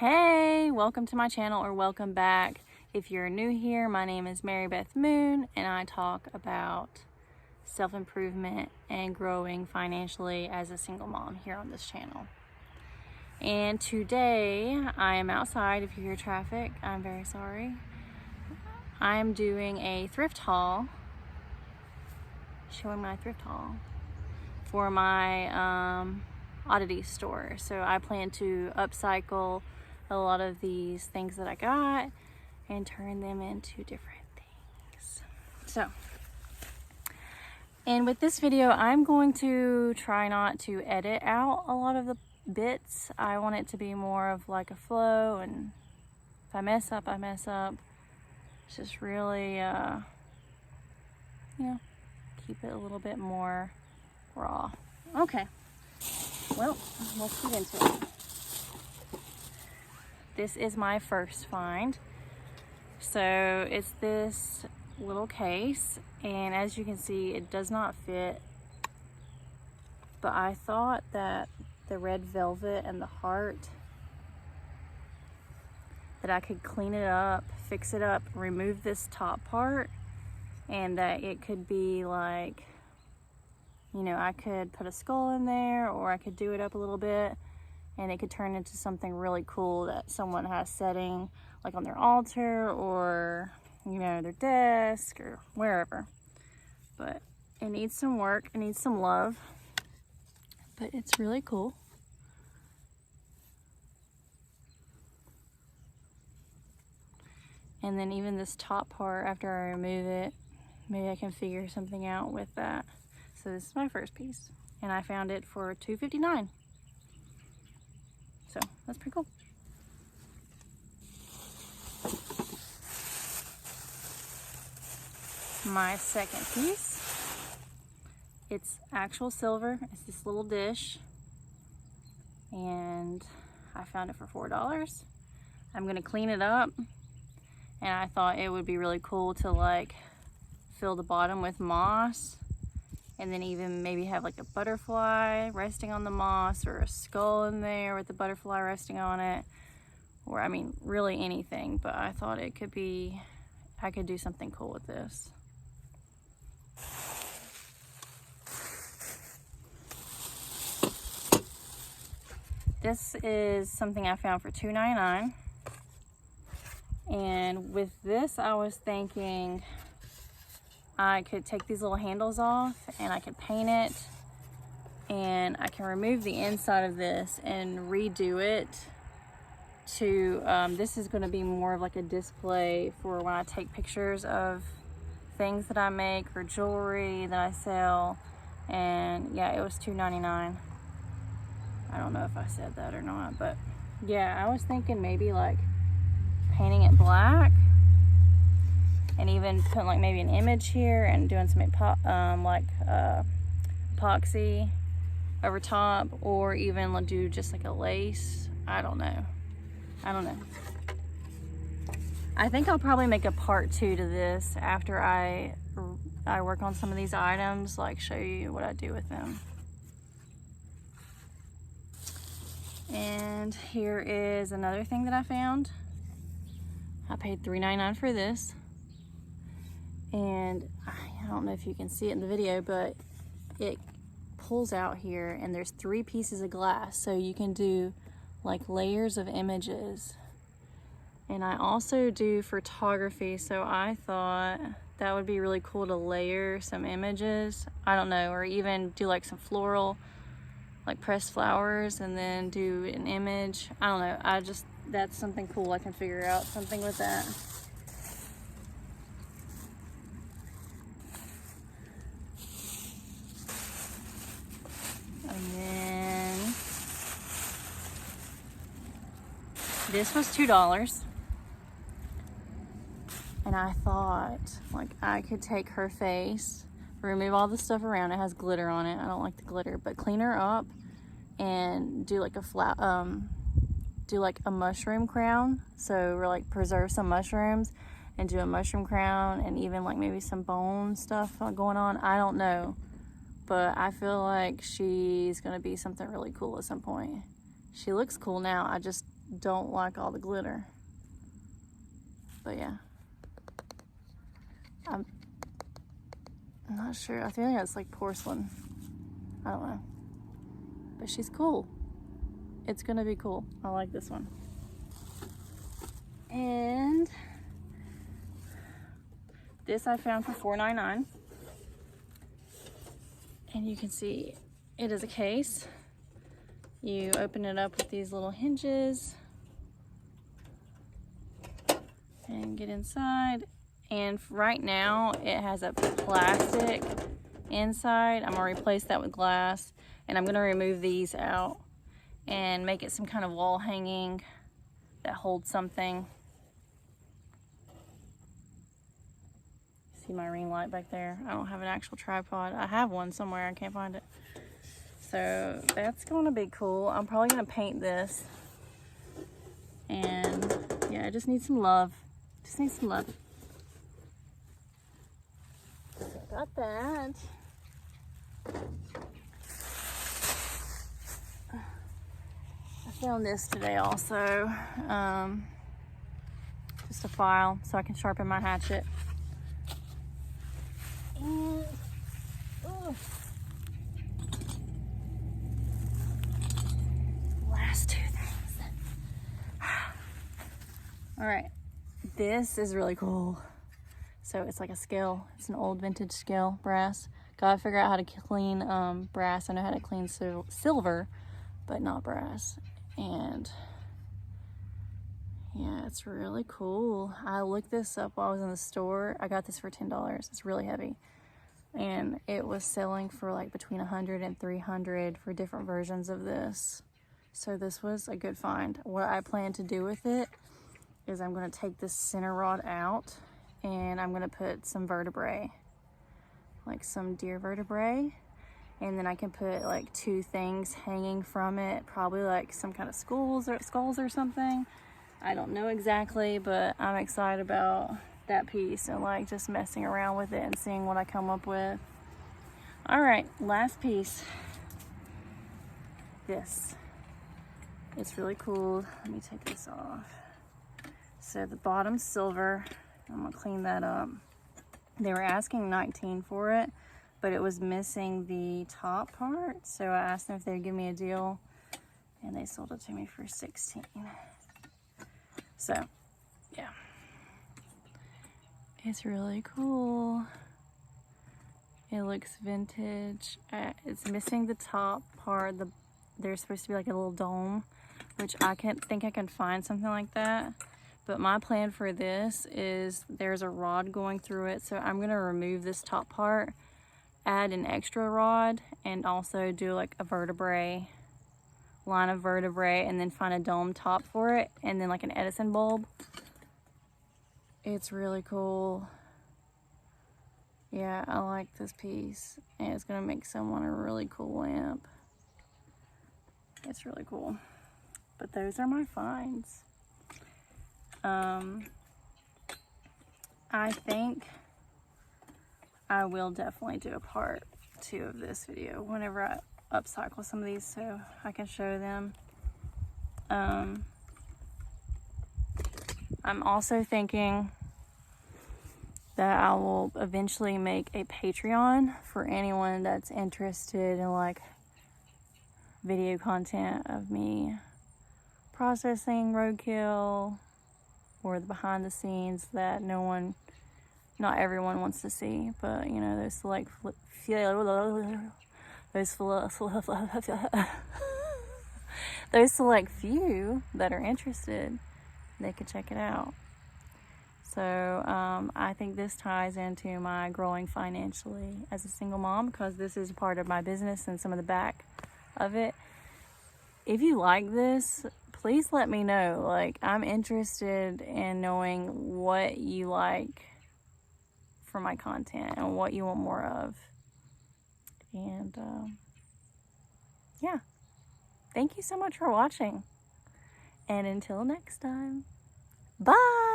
Hey, welcome to my channel, or welcome back. If you're new here, my name is Mary Beth Moon and I talk about self-improvement and growing financially as a single mom here on this channel. And today I am outside. If you hear traffic, I'm very sorry. I am doing a thrift haul, showing my thrift haul for my Oddities store. So I plan to upcycle a lot of these things that I got and turn them into different things. And with this video, I'm going to try not to edit out a lot of the bits. I want it to be more of like a flow, and if I mess up, I mess up. It's just really, keep it a little bit more raw. Okay, well, let's get into it. This is my first find. So it's this little case, and as you can see, it does not fit, but I thought that the red velvet and the heart, that I could clean it up, fix it up, remove this top part, and that it could be like, I could put a skull in there, or I could do it up a little bit and it could turn into something really cool that someone has setting like on their altar, or their desk, or wherever. But it needs some work, it needs some love, but it's really cool. And then even this top part, after I remove it, maybe I can figure something out with that. So this is my first piece, and I found it for $2.59. So that's pretty cool. My second piece, it's actual silver. It's this little dish, and I found it for $4. I'm gonna clean it up, and I thought it would be really cool to like fill the bottom with moss, and then even maybe have like a butterfly resting on the moss, or a skull in there with the butterfly resting on it, or really anything. But I thought it could be, I could do something cool with this. This is something I found for $2.99. And with this, I was thinking I could take these little handles off and I could paint it, and I can remove the inside of this and redo it to, this is going to be more of like a display for when I take pictures of things that I make or jewelry that I sell. And yeah, it was $2.99. I don't know if I said that or not, but yeah, I was thinking maybe like painting it black, and even putting like maybe an image here and doing some epoxy over top, or even do just like a lace. I don't know. I think I'll probably make a part 2 to this after I work on some of these items, like show you what I do with them. And here is another thing that I found. I paid $3.99 for this. And I don't know if you can see it in the video, but it pulls out here, and there's 3 pieces of glass, so you can do like layers of images. And I also do photography, so I thought that would be really cool to layer some images. I don't know, or even do like some floral, like pressed flowers, and then do an image. I don't know, that's something cool. I can figure out something with that. And then this was $2. And I thought like I could take her face, remove all the stuff around it. It has glitter on it. I don't like the glitter, but clean her up and do like a mushroom crown. So we're like preserve some mushrooms and do a mushroom crown, and even like maybe some bone stuff going on. I don't know, but I feel like she's gonna be something really cool at some point. She looks cool now. I just don't like all the glitter. But yeah, I'm not sure. I think that's like porcelain. I don't know. But she's cool. It's gonna be cool. I like this one. And this I found for $4.99. And you can see it is a case. You open it up with these little hinges and get inside. And right now it has a plastic inside. I'm gonna replace that with glass, and I'm gonna remove these out and make it some kind of wall hanging that holds something. See my ring light back there? I don't have an actual tripod. I have one somewhere, I can't find it. So that's gonna be cool. I'm probably gonna paint this. And yeah, I just need some love. Just need some love. So I got that. I found this today also. Just a file so I can sharpen my hatchet. And last two things. All right, this is really cool. So it's like a scale. It's an old vintage scale, brass. Gotta figure out how to clean brass. I know how to clean silver, but not brass. And yeah, it's really cool. I looked this up while I was in the store. I got this for $10. It's really heavy. And it was selling for like between $100 and $300 for different versions of this. So this was a good find. What I plan to do with it is I'm gonna take this center rod out and I'm gonna put some vertebrae, like some deer vertebrae. And then I can put like 2 things hanging from it, probably like some kind of skulls or something. I don't know exactly, but I'm excited about that piece and like just messing around with it and seeing what I come up with. All right, last piece. This. It's really cool. Let me take this off. So the bottom's silver. I'm gonna clean that up. They were asking $19 for it, but it was missing the top part. So I asked them if they'd give me a deal, and they sold it to me for $16. So, yeah. It's really cool. It looks vintage. It's missing the top part. There's supposed to be like a little dome, which I think I can find something like that. But my plan for this is there's a rod going through it. So I'm gonna remove this top part, add an extra rod, and also do like a vertebrae, line of vertebrae, and then find a dome top for it, and then like an Edison bulb. It's really cool. Yeah, I like this piece, and it's gonna make someone a really cool lamp. It's really cool. But those are my finds. I think I will definitely do a part 2 of this video whenever I upcycle some of these so I can show them. I'm also thinking that I will eventually make a Patreon for anyone that's interested in like video content of me processing roadkill or the behind the scenes that not everyone wants to see, but you know, those select few that are interested, they could check it out. So I think this ties into my growing financially as a single mom, because this is part of my business and some of the back of it. If you like this, please let me know. Like, I'm interested in knowing what you like for my content and what you want more of. And yeah, thank you so much for watching. And until next time, bye.